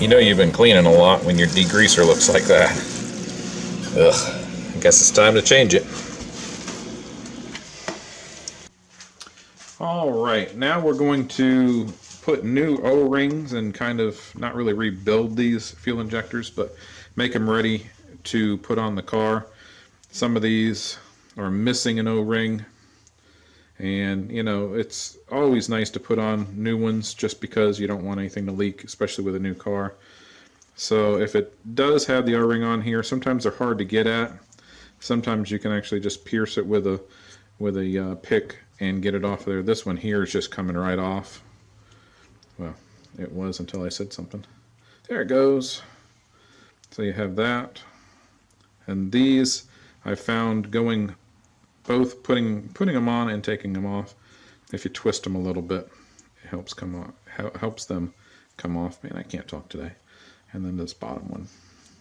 You know you've been cleaning a lot when your degreaser looks like that. Ugh, I guess it's time to change it. Alright, now we're going to put new O-rings and kind of not really rebuild these fuel injectors, but make them ready to put on the car. Some of these are missing an O-ring, and you know, it's always nice to put on new ones just because you don't want anything to leak, especially with a new car. So if it does have the O-ring on here, sometimes they're hard to get at. Sometimes you can actually just pierce it with a pick and get it off of there. This one here is just coming right off. Well, it was until I said something. There it goes. So you have that. And these I found going both putting them on and taking them off. If you twist them a little bit, it helps them come off. Man, I can't talk today. And then this bottom one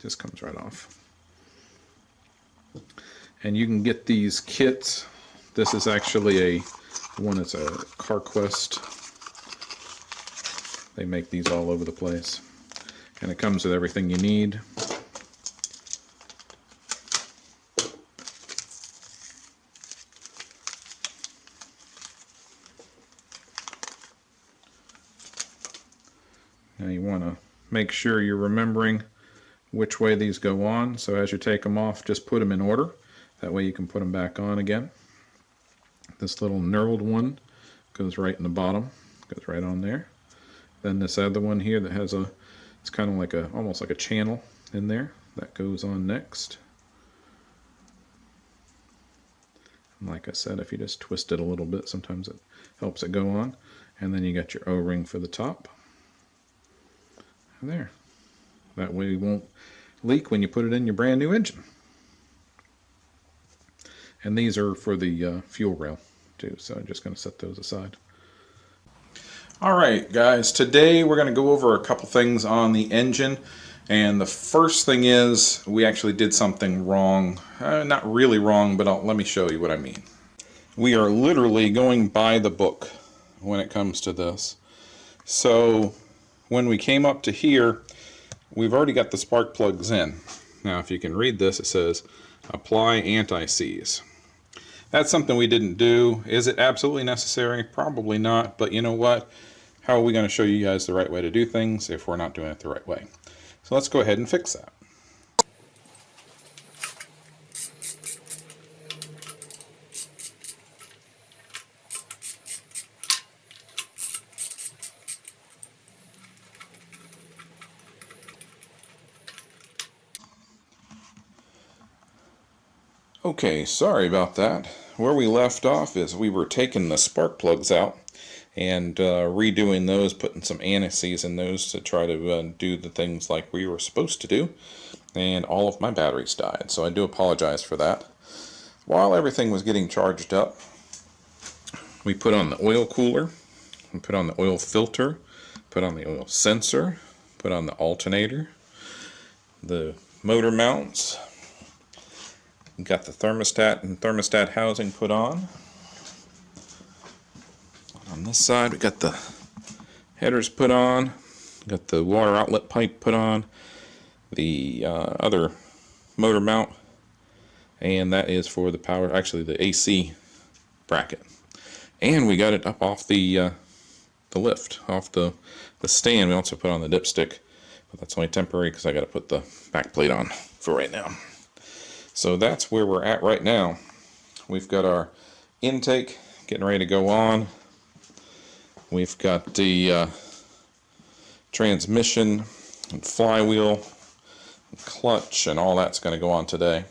just comes right off. And you can get these kits. This is actually it's a CarQuest. They make these all over the place. And it comes with everything you need. Now you want to make sure you're remembering which way these go on. So as you take them off, just put them in order. That way you can put them back on again. This little knurled one goes right in the bottom, goes right on there. Then this other one here that has it's kind of like almost like a channel in there, that goes on next. And like I said, if you just twist it a little bit, sometimes it helps it go on. And then you got your O-ring for the top. And there. That way it won't leak when you put it in your brand new engine. And these are for the fuel rail too, so I'm just going to set those aside. Alright guys, today we're going to go over a couple things on the engine. And the first thing is, we actually did something wrong. Not really wrong, but let me show you what I mean. We are literally going by the book when it comes to this. So when we came up to here, we've already got the spark plugs in. Now if you can read this, it says apply anti-seize. That's something we didn't do. Is it absolutely necessary? Probably not, but you know what? How are we going to show you guys the right way to do things if we're not doing it the right way? So let's go ahead and fix that. Okay, sorry about that. Where we left off is we were taking the spark plugs out and redoing those, putting some anti-seize in those to try to do the things like we were supposed to do, and all of my batteries died, so I do apologize for that. While everything was getting charged up, we put on the oil cooler, we put on the oil filter, put on the oil sensor, put on the alternator, the motor mounts, got the thermostat and thermostat housing put on. On this side we got the headers put on, got the water outlet pipe put on, the other motor mount, and that is for the power, actually the AC bracket. And we got it up off the lift, off the stand. We also put on the dipstick, but that's only temporary because I got to put the back plate on for right now. So that's where we're at right now. We've got our intake getting ready to go on. We've got the transmission and flywheel and clutch and all that's going to go on today.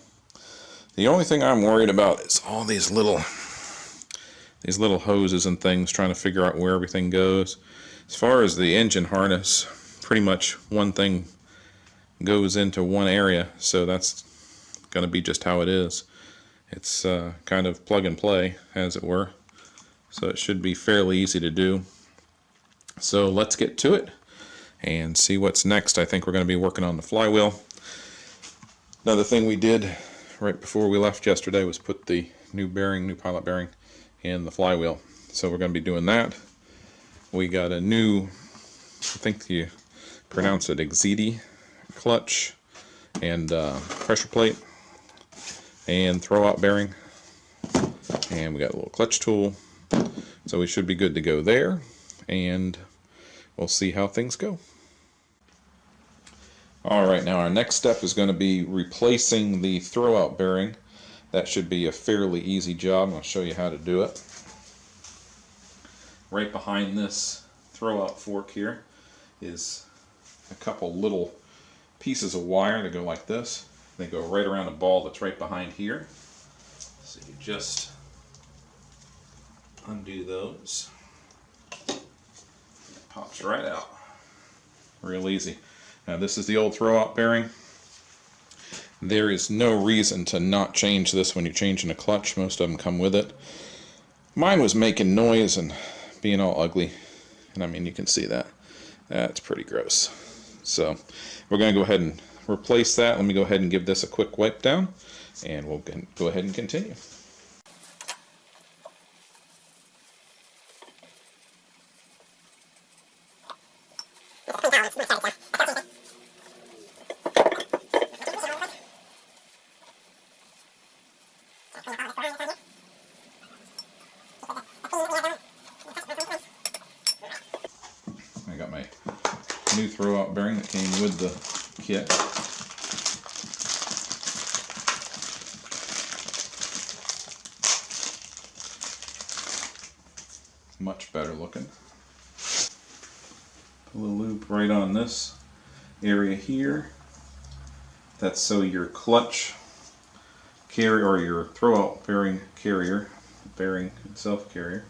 The only thing I'm worried about is all these little hoses and things, trying to figure out where everything goes. As far as the engine harness, pretty much one thing goes into one area, so that's going to be just how it is. It's kind of plug and play, as it were, so it should be fairly easy to do. So let's get to it and see what's next. I think we're going to be working on the flywheel. Another thing we did right before we left yesterday was put the new pilot bearing in the flywheel, so we're going to be doing that. We got a new, I think the pronounce it Exidi clutch and pressure plate and throwout bearing. And we got a little clutch tool. So we should be good to go there. And we'll see how things go. Alright, now our next step is going to be replacing the throwout bearing. That should be a fairly easy job. I'll show you how to do it. Right behind this throwout fork here is a couple little pieces of wire that go like this. They go right around a ball that's right behind here. So you just undo those. It pops right out. Real easy. Now this is the old throwout bearing. There is no reason to not change this when you're changing a clutch. Most of them come with it. Mine was making noise and being all ugly. And I mean, you can see that. That's pretty gross. So we're going to go ahead and replace that. Let me go ahead and give this a quick wipe down. And we'll go ahead and continue. I got my new throwout bearing that came with the kit. Much better looking. Put a little loop right on this area here. That's so your clutch carrier or your throwout bearing carrier, bearing itself carrier,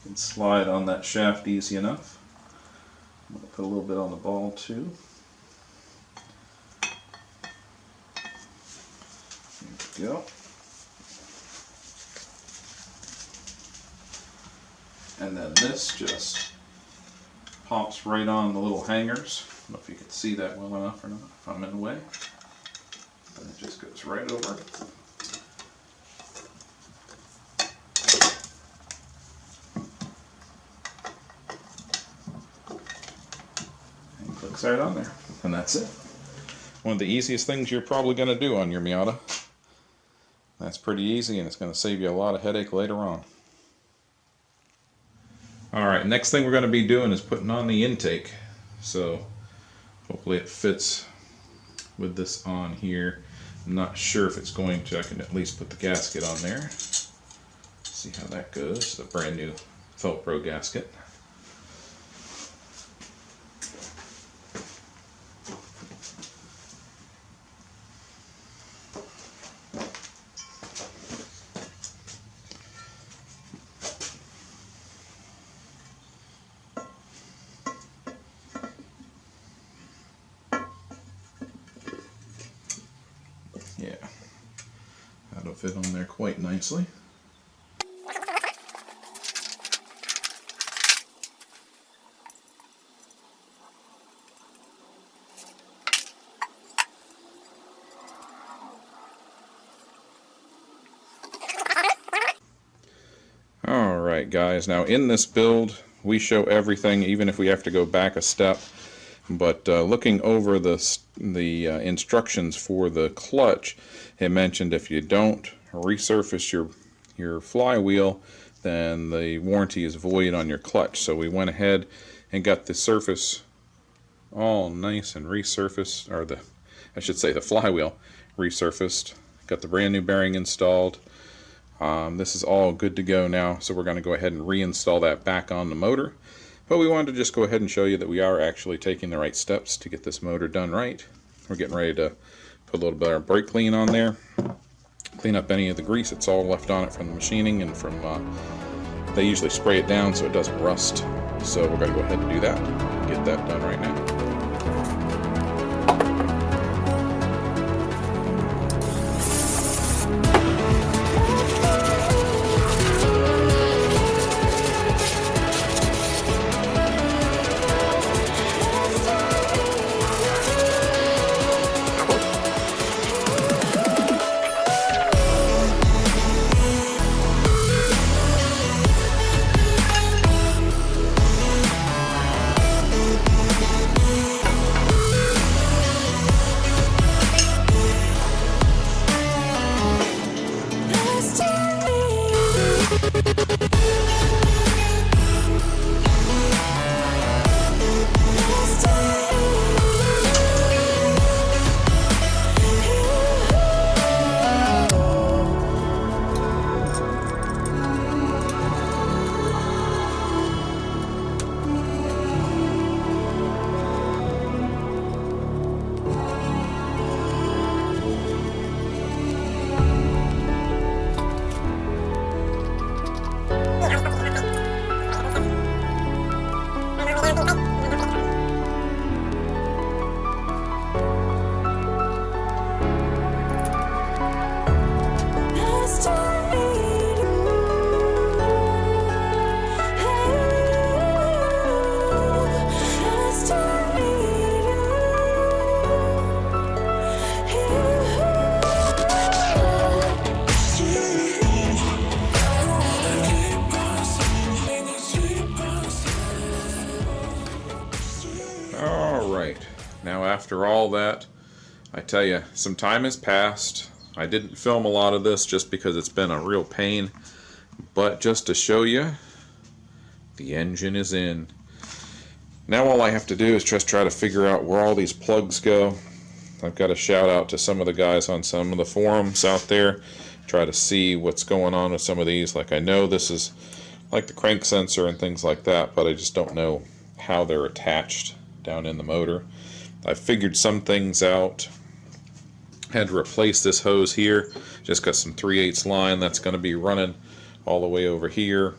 can slide on that shaft easy enough. I'm going to put a little bit on the ball too. There we go. And then this just pops right on the little hangers. I don't know if you can see that well enough or not, if I'm in the way. And it just goes right over. And clicks right on there. And that's it. One of the easiest things you're probably going to do on your Miata. That's pretty easy, and it's going to save you a lot of headache later on. Alright, next thing we're going to be doing is putting on the intake. So hopefully it fits with this on here. I'm not sure if it's going to. I can at least put the gasket on there. See how that goes. The brand new Velcro gasket. Yeah, that'll fit on there quite nicely. Alright guys, now in this build we show everything, even if we have to go back a step. But looking over the instructions for the clutch, it mentioned if you don't resurface your flywheel, then the warranty is void on your clutch. So we went ahead and got the surface all nice and resurfaced, or I should say the flywheel resurfaced. Got the brand new bearing installed. This is all good to go now, so we're going to go ahead and reinstall that back on the motor. But we wanted to just go ahead and show you that we are actually taking the right steps to get this motor done right. We're getting ready to put a little bit of brake clean on there, clean up any of the grease that's all left on it from the machining and from, they usually spray it down so it doesn't rust. So we're going to go ahead and do that, get that done right now. after all that, I tell you, some time has passed. I didn't film a lot of this just because it's been a real pain, but just to show you, the engine is in. Now all I have to do is just try to figure out where all these plugs go. I've got to shout out to some of the guys on some of the forums out there, try to see what's going on with some of these. Like, I know this is like the crank sensor and things like that, but I just don't know how they're attached down in the motor. I figured some things out. Had to replace this hose here. Just got some 3/8 line that's going to be running all the way over here.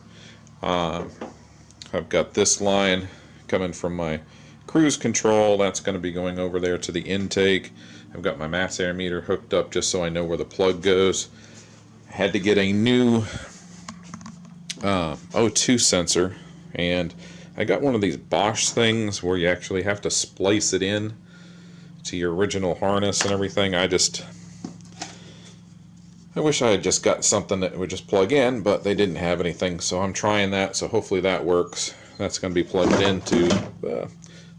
I've got this line coming from my cruise control. That's going to be going over there to the intake. I've got my mass air meter hooked up just so I know where the plug goes. Had to get a new O2 sensor, and I got one of these Bosch things where you actually have to splice it in to your original harness and everything. I wish I had just got something that would just plug in, but they didn't have anything, so I'm trying that, so hopefully that works. That's going to be plugged into,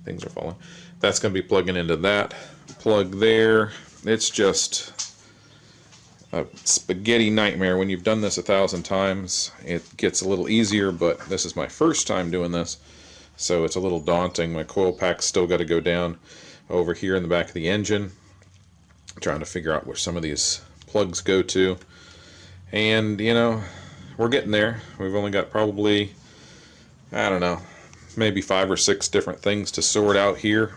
things are falling. That's going to be plugging into that plug there. It's just a spaghetti nightmare. When you've done this 1,000 times, it gets a little easier, but this is my first time doing this, so it's a little daunting. My coil pack's still got to go down over here in the back of the engine. I'm trying to figure out where some of these plugs go to, and you know, we're getting there. We've only got probably, I don't know, maybe 5 or 6 different things to sort out here.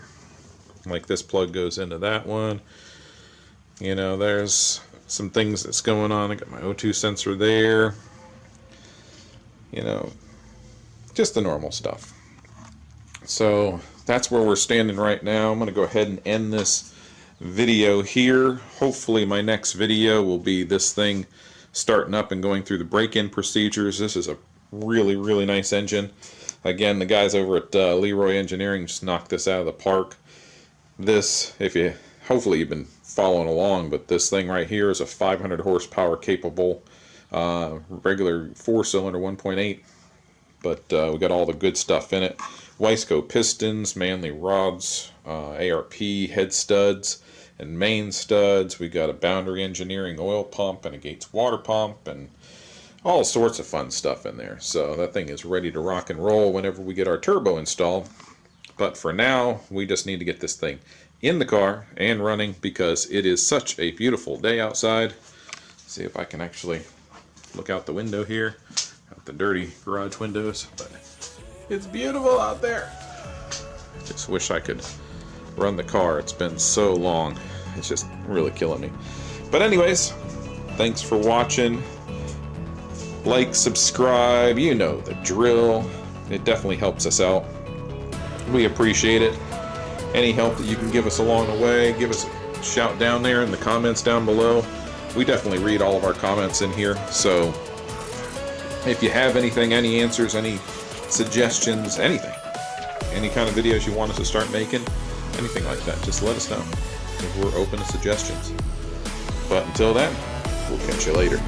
Like this plug goes into that one. You know, there's some things that's going on. I got my O2 sensor there. You know, just the normal stuff. So that's where we're standing right now. I'm going to go ahead and end this video here. Hopefully my next video will be this thing starting up and going through the break-in procedures. This is a really, really nice engine. Again, the guys over at Leroy Engineering just knocked this out of the park. This, hopefully you've been following along, but this thing right here is a 500 horsepower capable regular 4-cylinder 1.8, but we got all the good stuff in it. Wiseco pistons, Manley rods, ARP head studs and main studs. We got a Boundary Engineering oil pump and a Gates water pump and all sorts of fun stuff in there. So that thing is ready to rock and roll whenever we get our turbo installed. But for now, we just need to get this thing in the car and running because it is such a beautiful day outside. See if I can actually look out the window here, out the dirty garage windows. But it's beautiful out there. Just wish I could run the car. It's been so long. It's just really killing me. But anyways, thanks for watching. Like, subscribe, you know the drill. It definitely helps us out. We appreciate it. Any help that you can give us along the way, give us a shout down there in the comments down below. We definitely read all of our comments in here. So if you have anything, any answers, any suggestions, anything, any kind of videos you want us to start making, anything like that, just let us know. We're open to suggestions. But until then, we'll catch you later.